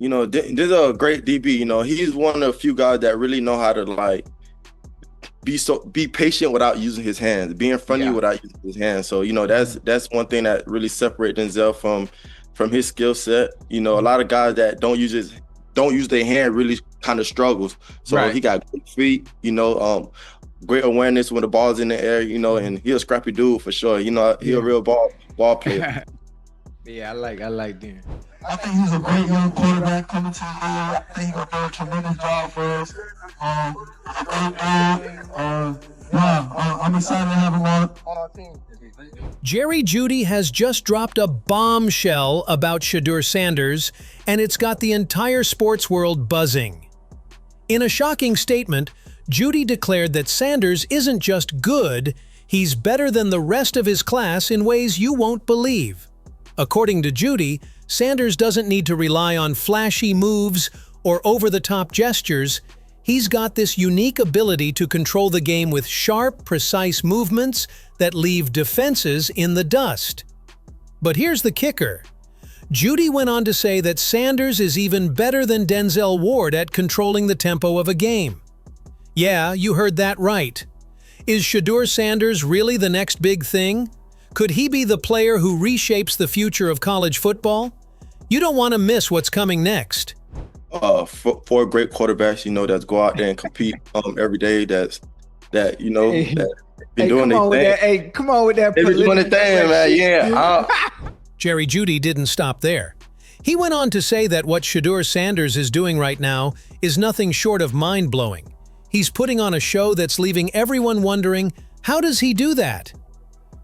This is a great DB. He's one of the few guys that really know how to like be patient without using his hands, be in front of you without using his hands. So that's one thing that really separates Denzel from his skill set. A lot of guys that don't use their hand really kind of struggles. So he got good feet. Great awareness when the ball's in the air. And he's a scrappy dude for sure. He's a real ball player. Yeah, I like them. I think he's a great young quarterback coming to the league. I think he's gonna do a tremendous job for us. I'm excited to have him on our team. Jerry Jeudy has just dropped a bombshell about Shedeur Sanders, and it's got the entire sports world buzzing. In a shocking statement, Jeudy declared that Sanders isn't just good, he's better than the rest of his class in ways you won't believe. According to Jeudy, Sanders doesn't need to rely on flashy moves or over-the-top gestures. He's got this unique ability to control the game with sharp, precise movements that leave defenses in the dust. But here's the kicker. Jeudy went on to say that Sanders is even better than Denzel Ward at controlling the tempo of a game. Yeah, you heard that right. Is Shedeur Sanders really the next big thing? Could he be the player who reshapes the future of college football? You don't want to miss what's coming next. Four great quarterbacks, that's go out there and compete every day. That been doing their thing. Hey, come on with that. They been doing their thing, man. Yeah. Jerry Jeudy didn't stop there. He went on to say that what Shedeur Sanders is doing right now is nothing short of mind-blowing. He's putting on a show that's leaving everyone wondering, how does he do that?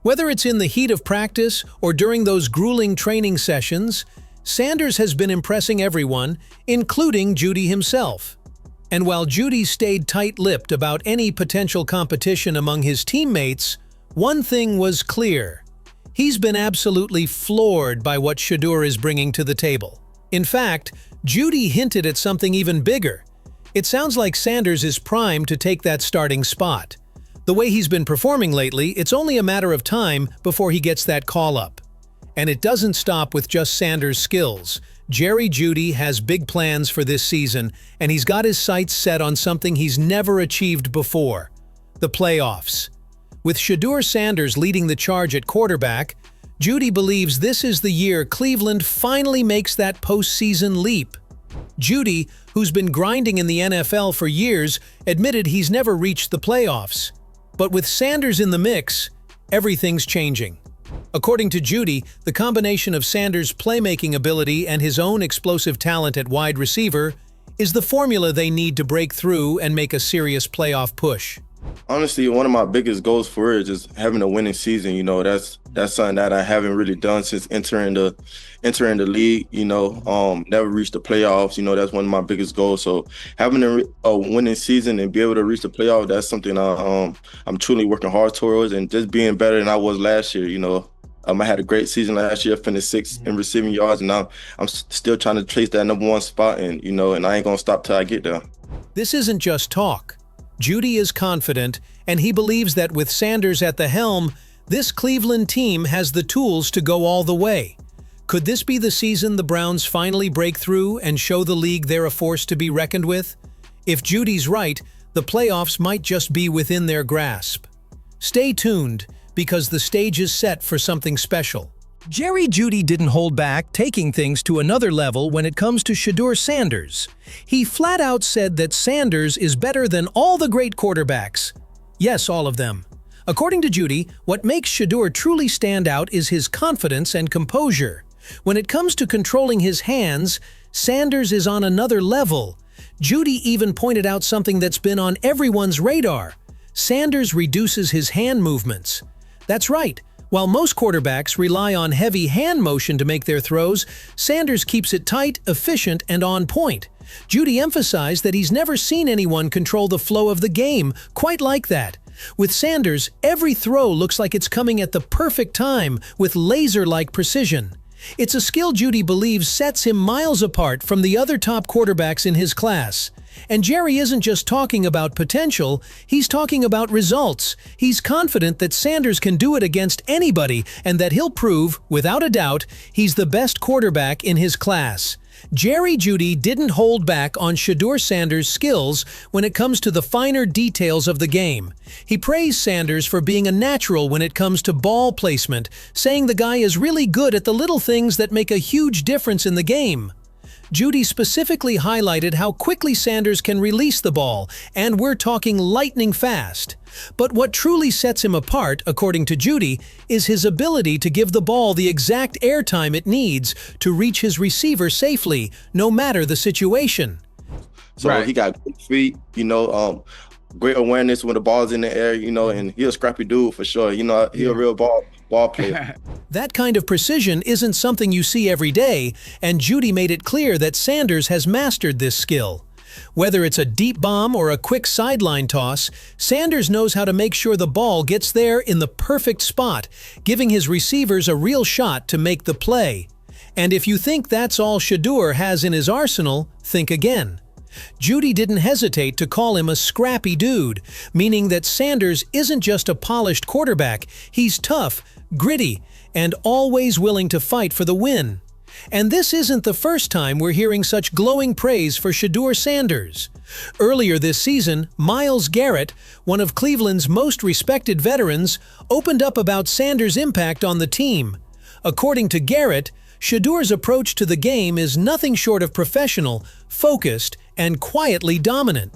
Whether it's in the heat of practice or during those grueling training sessions, Sanders has been impressing everyone, including Jeudy himself. And while Jeudy stayed tight-lipped about any potential competition among his teammates, one thing was clear. He's been absolutely floored by what Shedeur is bringing to the table. In fact, Jeudy hinted at something even bigger. It sounds like Sanders is primed to take that starting spot. The way he's been performing lately, it's only a matter of time before he gets that call-up. And it doesn't stop with just Sanders' skills. Jerry Jeudy has big plans for this season, and he's got his sights set on something he's never achieved before: the playoffs. With Shedeur Sanders leading the charge at quarterback, Jeudy believes this is the year Cleveland finally makes that postseason leap. Jeudy, who's been grinding in the NFL for years, admitted he's never reached the playoffs. But with Sanders in the mix, everything's changing. According to Jeudy, the combination of Sanders' playmaking ability and his own explosive talent at wide receiver is the formula they need to break through and make a serious playoff push. Honestly, one of my biggest goals for it is just having a winning season. That's something that I haven't really done since entering the league. Never reached the playoffs. That's one of my biggest goals. So having a winning season and be able to reach the playoff, that's something I'm truly working hard towards, and just being better than I was last year. I had a great season last year, finished 6th in receiving yards, and now I'm still trying to chase that #1 spot, and I ain't gonna stop till I get there. This isn't just talk. Jeudy is confident, and he believes that with Sanders at the helm, this Cleveland team has the tools to go all the way. Could this be the season the Browns finally break through and show the league they're a force to be reckoned with? If Judy's right, the playoffs might just be within their grasp. Stay tuned, because the stage is set for something special. Jerry Jeudy didn't hold back, taking things to another level when it comes to Shedeur Sanders. He flat out said that Sanders is better than all the great quarterbacks. Yes, all of them. According to Jeudy, what makes Shedeur truly stand out is his confidence and composure. When it comes to controlling his hands, Sanders is on another level. Jeudy even pointed out something that's been on everyone's radar. Sanders reduces his hand movements. That's right. While most quarterbacks rely on heavy hand motion to make their throws, Sanders keeps it tight, efficient, and on point. Jeudy emphasized that he's never seen anyone control the flow of the game quite like that. With Sanders, every throw looks like it's coming at the perfect time with laser-like precision. It's a skill Jeudy believes sets him miles apart from the other top quarterbacks in his class. And Jerry isn't just talking about potential, he's talking about results. He's confident that Sanders can do it against anybody and that he'll prove, without a doubt, he's the best quarterback in his class. Jeudy didn't hold back on Shedeur Sanders' skills when it comes to the finer details of the game. He praised Sanders for being a natural when it comes to ball placement, saying the guy is really good at the little things that make a huge difference in the game. Jeudy specifically highlighted how quickly Sanders can release the ball, and we're talking lightning fast. But what truly sets him apart, according to Jeudy, is his ability to give the ball the exact airtime it needs to reach his receiver safely, no matter the situation. So he got good feet, great awareness when the ball's in the air, and he's a scrappy dude for sure. He's a real ball player. That kind of precision isn't something you see every day, and Jeudy made it clear that Sanders has mastered this skill. Whether it's a deep bomb or a quick sideline toss, Sanders knows how to make sure the ball gets there in the perfect spot, giving his receivers a real shot to make the play. And if you think that's all Shedeur has in his arsenal, think again. Jeudy didn't hesitate to call him a scrappy dude, meaning that Sanders isn't just a polished quarterback, he's tough, gritty, and always willing to fight for the win. And this isn't the first time we're hearing such glowing praise for Shedeur Sanders. Earlier this season, Myles Garrett, one of Cleveland's most respected veterans, opened up about Sanders' impact on the team. According to Garrett, Shedeur's approach to the game is nothing short of professional, focused, and quietly dominant.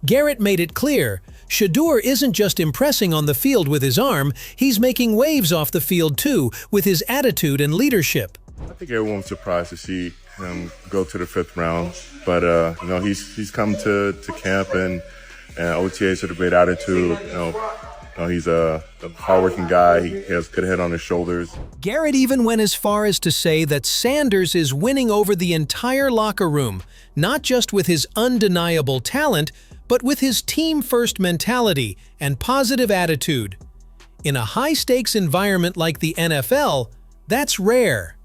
Garrett made it clear, Shedeur isn't just impressing on the field with his arm, he's making waves off the field too, with his attitude and leadership. I think everyone was surprised to see him go to the 5th round, but he's come to camp and OTAs with a great attitude. He's a hardworking guy. He has good head on his shoulders. Garrett even went as far as to say that Sanders is winning over the entire locker room, not just with his undeniable talent, but with his team-first mentality and positive attitude. In a high-stakes environment like the NFL, that's rare.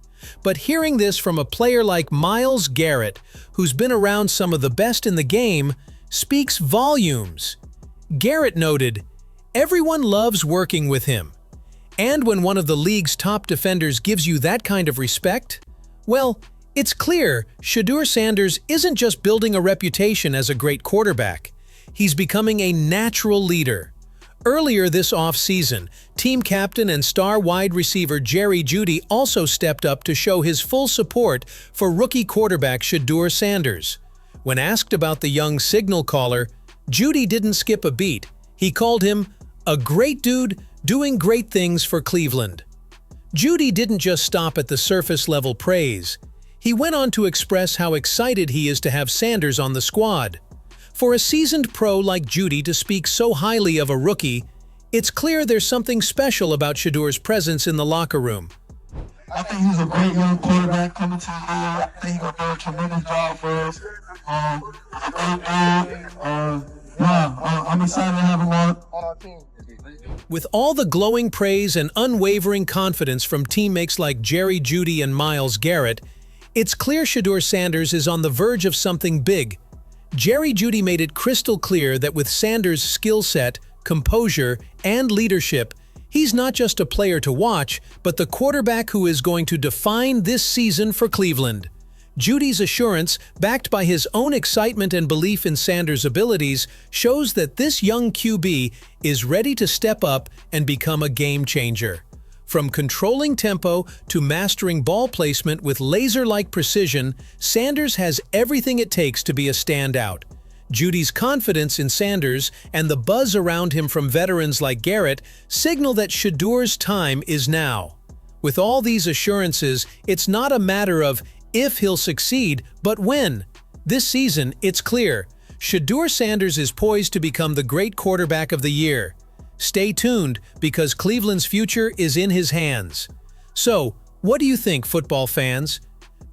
But hearing this from a player like Myles Garrett, who's been around some of the best in the game, speaks volumes. Garrett noted, "Everyone loves working with him. And when one of the league's top defenders gives you that kind of respect, well, it's clear Shedeur Sanders isn't just building a reputation as a great quarterback. He's becoming a natural leader." Earlier this offseason, team captain and star wide receiver Jeudy also stepped up to show his full support for rookie quarterback Shedeur Sanders. When asked about the young signal caller, Jeudy didn't skip a beat. He called him a great dude doing great things for Cleveland. Jeudy didn't just stop at the surface-level praise. He went on to express how excited he is to have Sanders on the squad. For a seasoned pro like Jeudy to speak so highly of a rookie, it's clear there's something special about Shedeur's presence in the locker room. I think he's a great young quarterback coming to the league. I think he's going to do a tremendous job for us. I'm excited to have him on our team. With all the glowing praise and unwavering confidence from teammates like Jeudy and Myles Garrett, it's clear Shedeur Sanders is on the verge of something big. Jeudy made it crystal clear that with Sanders' skill set, composure, and leadership, he's not just a player to watch, but the quarterback who is going to define this season for Cleveland. Jeudy's assurance, backed by his own excitement and belief in Sanders' abilities, shows that this young QB is ready to step up and become a game changer. From controlling tempo to mastering ball placement with laser-like precision, Sanders has everything it takes to be a standout. Jeudy's confidence in Sanders and the buzz around him from veterans like Garrett signal that Shedeur's time is now. With all these assurances, it's not a matter of if he'll succeed, but when. This season, it's clear, Shedeur Sanders is poised to become the great quarterback of the year. Stay tuned, because Cleveland's future is in his hands. So, what do you think, football fans?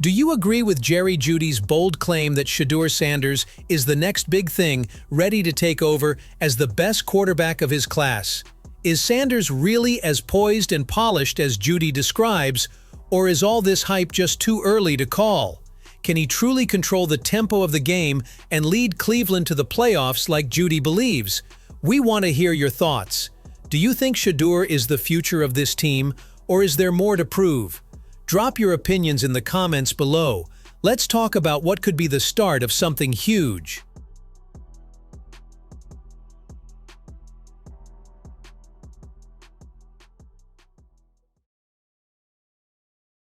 Do you agree with Jeudy's bold claim that Shedeur Sanders is the next big thing, ready to take over as the best quarterback of his class? Is Sanders really as poised and polished as Jeudy describes, or is all this hype just too early to call? Can he truly control the tempo of the game and lead Cleveland to the playoffs like Jeudy believes? We want to hear your thoughts. Do you think Shedeur is the future of this team, or is there more to prove? Drop your opinions in the comments below. let's talk about what could be the start of something huge.